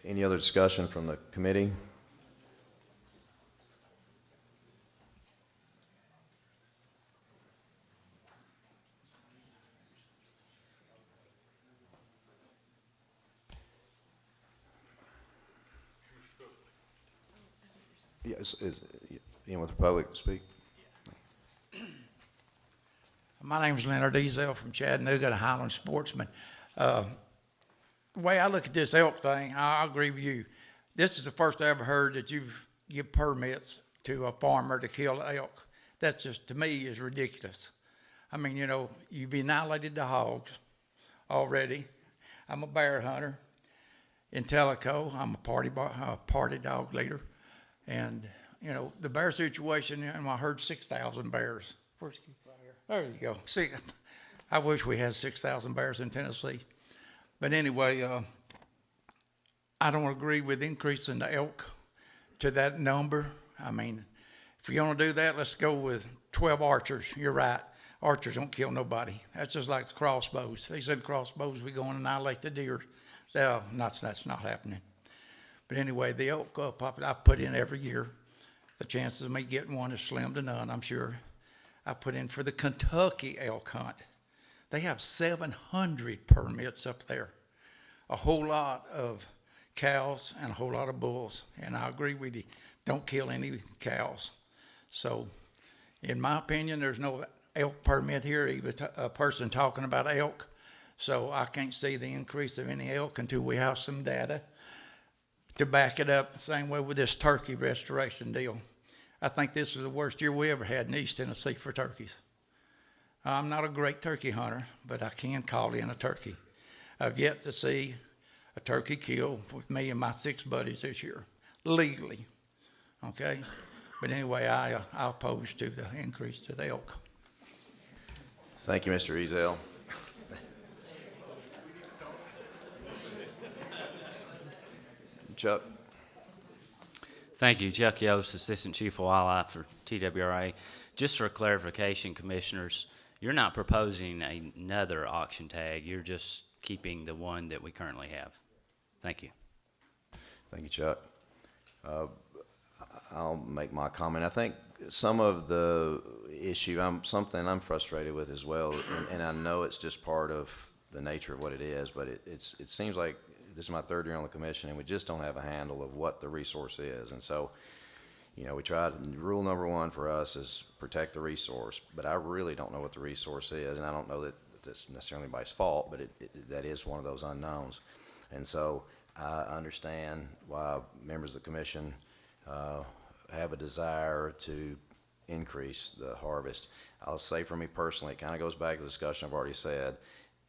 Any other discussion from the committee? Yes, is anyone with the public to speak? My name is Leonard Ezel from Chattanooga, the Highland Sportsman. The way I look at this elk thing, I agree with you. This is the first I ever heard that you've give permits to a farmer to kill elk. That just, to me, is ridiculous. I mean, you know, you've annihilated the hogs already. I'm a bear hunter in Tellico. I'm a party dog leader. And, you know, the bear situation, and I heard 6,000 bears. Where's he? Right here. There you go. See, I wish we had 6,000 bears in Tennessee. But anyway, I don't agree with increasing the elk to that number. I mean, if you're going to do that, let's go with 12 archers. You're right. Archers don't kill nobody. That's just like the crossbows. They said crossbows, we go and annihilate the deer. No, that's not happening. But anyway, the elk I put in every year. The chances of me getting one is slim to none, I'm sure. I put in for the Kentucky elk hunt. They have 700 permits up there. A whole lot of cows and a whole lot of bulls. And I agree with you, don't kill any cows. So, in my opinion, there's no elk permit here, even a person talking about elk. So I can't see the increase of any elk until we have some data to back it up. Same way with this turkey restoration deal. I think this is the worst year we ever had in East Tennessee for turkeys. I'm not a great turkey hunter, but I can call in a turkey. I've yet to see a turkey killed with me and my 6 buddies this year, legally, okay? But anyway, I oppose to the increase to the elk. Thank you, Mr. Ezel. Chuck? Thank you. Chuck Yost, Assistant Chief of Wildlife for TWRA. Just for clarification, Commissioners, you're not proposing another auction tag. You're just keeping the one that we currently have. Thank you. Thank you, Chuck. I'll make my comment. I think some of the issue, something I'm frustrated with as well, and I know it's just part of the nature of what it is, but it seems like this is my 3rd year on the commission, and we just don't have a handle of what the resource is. And so, you know, we tried, rule number 1 for us is protect the resource, but I really don't know what the resource is, and I don't know that that's necessarily anybody's fault, but that is one of those unknowns. And so I understand why members of the commission have a desire to increase the harvest. I'll say for me personally, it kind of goes back to the discussion I've already said.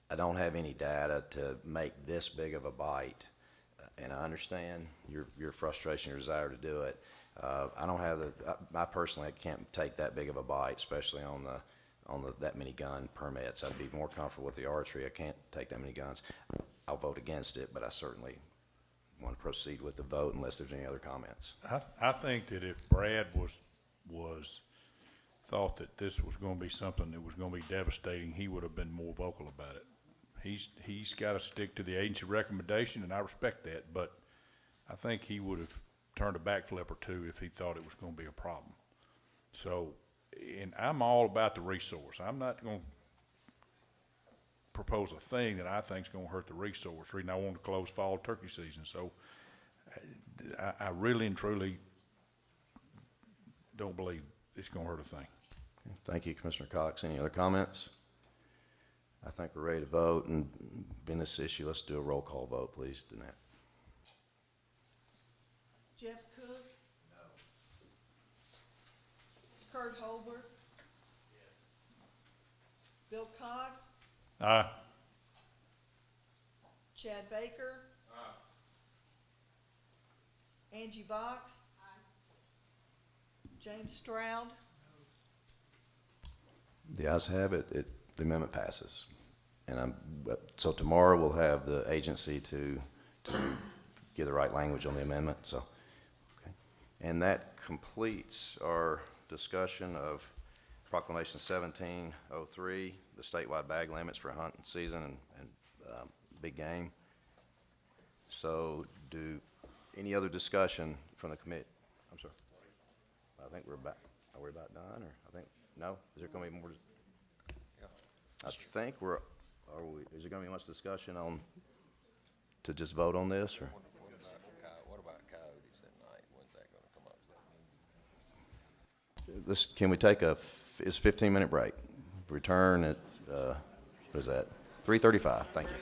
I don't have any data to make this big of a bite, and I understand your frustration, your desire to do it. I don't have I personally can't take that big of a bite, especially on that many gun permits. I'd be more comfortable with the archery. I can't take that many guns. I'll vote against it, but I certainly want to proceed with the vote unless there's any other comments. I think that if Brad thought that this was going to be something that was going to be devastating, he would have been more vocal about it. He's got to stick to the agency recommendation, and I respect that, but I think he would have turned a backflip or two if he thought it was going to be a problem. So, and I'm all about the resource. I'm not going to propose a thing that I think is going to hurt the resource. The reason I want to close fall turkey season. So I really and truly don't believe it's going to hurt a thing. Thank you, Commissioner Cox. Any other comments? I think we're ready to vote, and in this issue, let's do a roll call vote, please, Danette. Jeff Cook? No. Kurt Holbert? Yes. Bill Cox? Aye. Chad Baker? Aye. Angie Box? Aye. James Stroud? The ayes have it. The amendment passes. And so tomorrow we'll have the agency to give the right language on the amendment. So, okay. And that completes our discussion of Proclamation 1703, the statewide bag limits for hunting season and big game. So any other discussion from the committee? I'm sorry. I think we're about done, or no? Is there gonna be more? I think is there gonna be much discussion to just vote on this, or? What about coyotes at night? When's that gonna come up? Can we take it's a 15-minute break? Return at, what is that? 3:35, thank you.